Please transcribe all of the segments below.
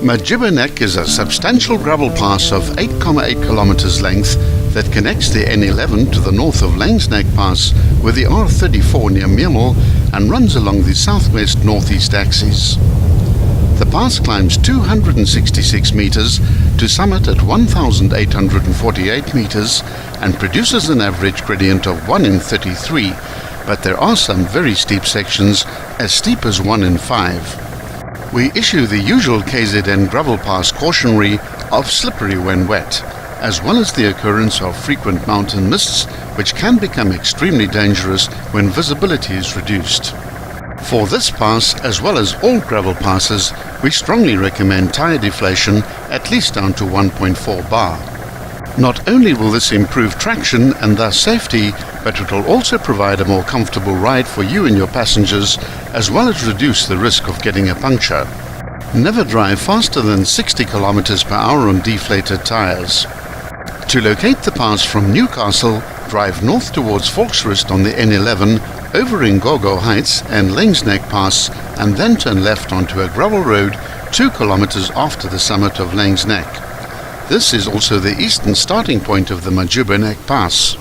Majubanek is a substantial gravel pass of 8.8 kilometers length that connects the N11 to the north of Langsneck Pass with the R34 near Meermal and runs along the southwest-northeast axis. The pass climbs 266 meters to summit at 1,848 meters and produces an average gradient of 1 in 33, but there are some very steep sections, as steep as 1 in 5. We issue the usual KZN gravel pass cautionary of slippery when wet, as well as the occurrence of frequent mountain mists, which can become extremely dangerous when visibility is reduced. For this pass, as well as all gravel passes, we strongly recommend tire deflation at least down to 1.4 bar. Not only will this improve traction and thus safety, but it will also provide a more comfortable ride for you and your passengers, as well as reduce the risk of getting a puncture. Never drive faster than 60 km per hour on deflated tires. To locate the pass from Newcastle, drive north towards Volksrust on the N11, over Ngogo Heights and Langsneck Pass, and then turn left onto a gravel road 2 kilometers after the summit of Langsneck. This is also the eastern starting point of the Majubanek Pass.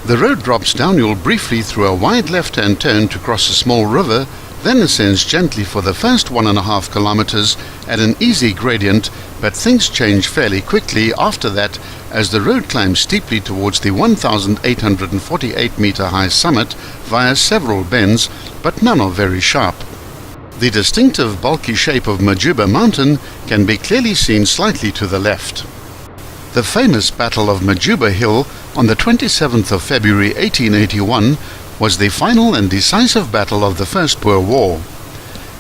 The road drops downhill briefly through a wide left-hand turn to cross a small river, then ascends gently for the first 1.5 kilometers at an easy gradient, but things change fairly quickly after that as the road climbs steeply towards the 1,848 meter high summit via several bends, but none are very sharp. The distinctive bulky shape of Majuba Mountain can be clearly seen slightly to the left. The famous Battle of Majuba Hill on the 27th of February 1881 was the final and decisive battle of the First Boer War.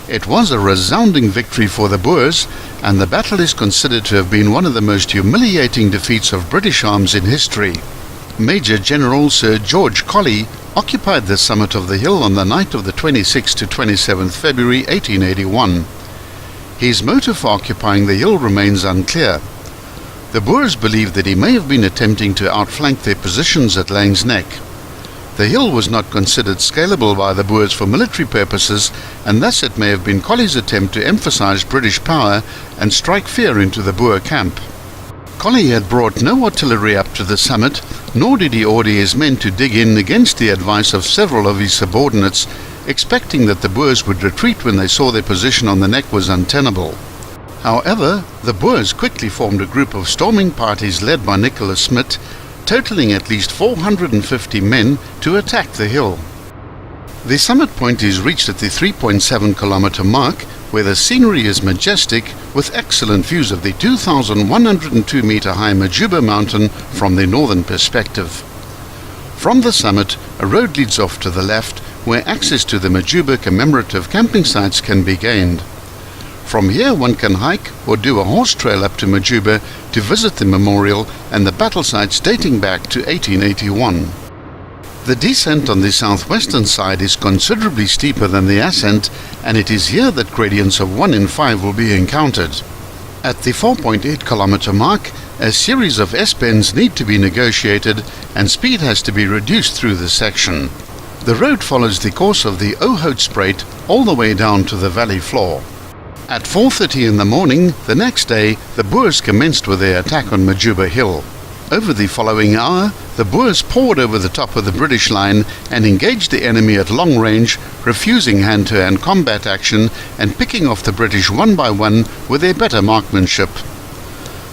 It was a resounding victory for the Boers, and the battle is considered to have been one of the most humiliating defeats of British arms in history. Major General Sir George Colley occupied the summit of the hill on the night of the 26th to 27th February 1881. His motive for occupying the hill remains unclear. The Boers believe that he may have been attempting to outflank their positions at Langsneck. The hill was not considered scalable by the Boers for military purposes, and thus it may have been Colley's attempt to emphasize British power and strike fear into the Boer camp. Colley had brought no artillery up to the summit, nor did he order his men to dig in against the advice of several of his subordinates, expecting that the Boers would retreat when they saw their position on the neck was untenable. However, the Boers quickly formed a group of storming parties led by Nicholas Smith, totaling at least 450 men to attack the hill. The summit point is reached at the 3.7 kilometer mark, where the scenery is majestic with excellent views of the 2,102 meter high Majuba Mountain from the northern perspective. From the summit, a road leads off to the left, where access to the Majuba commemorative camping sites can be gained. From here one can hike or do a horse trail up to Majuba to visit the memorial and the battle sites dating back to 1881. The descent on the southwestern side is considerably steeper than the ascent, and it is here that gradients of 1 in 5 will be encountered. At the 4.8 kilometer mark, a series of S-bends need to be negotiated and speed has to be reduced through the section. The road follows the course of the Ohoutspruit all the way down to the valley floor. At 4:30 in the morning the next day, the Boers commenced with their attack on Majuba Hill. Over the following hour, the Boers poured over the top of the British line and engaged the enemy at long range, refusing hand-to-hand combat action and picking off the British one by one with their better marksmanship.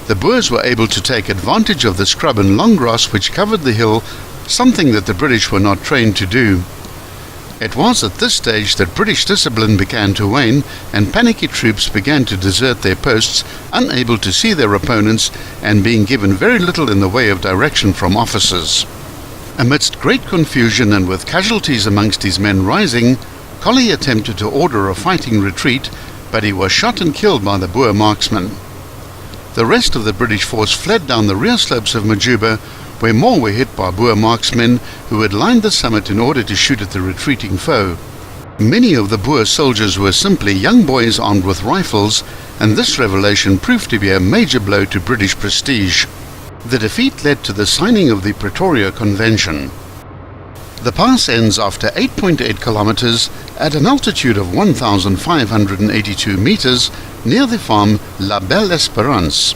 The Boers were able to take advantage of the scrub and long grass which covered the hill, something that the British were not trained to do. It was at this stage that British discipline began to wane and panicky troops began to desert their posts, unable to see their opponents and being given very little in the way of direction from officers. Amidst great confusion and with casualties amongst his men rising, Colley attempted to order a fighting retreat, but he was shot and killed by the Boer marksmen. The rest of the British force fled down the rear slopes of Majuba, where more were hit by Boer marksmen who had lined the summit in order to shoot at the retreating foe. Many of the Boer soldiers were simply young boys armed with rifles, and this revelation proved to be a major blow to British prestige. The defeat led to the signing of the Pretoria Convention. The pass ends after 8.8 kilometers at an altitude of 1,582 meters near the farm La Belle Esperance.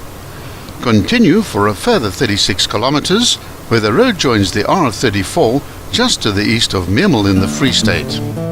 Continue for a further 36 kilometers where the road joins the R34 just to the east of Memel in the Free State.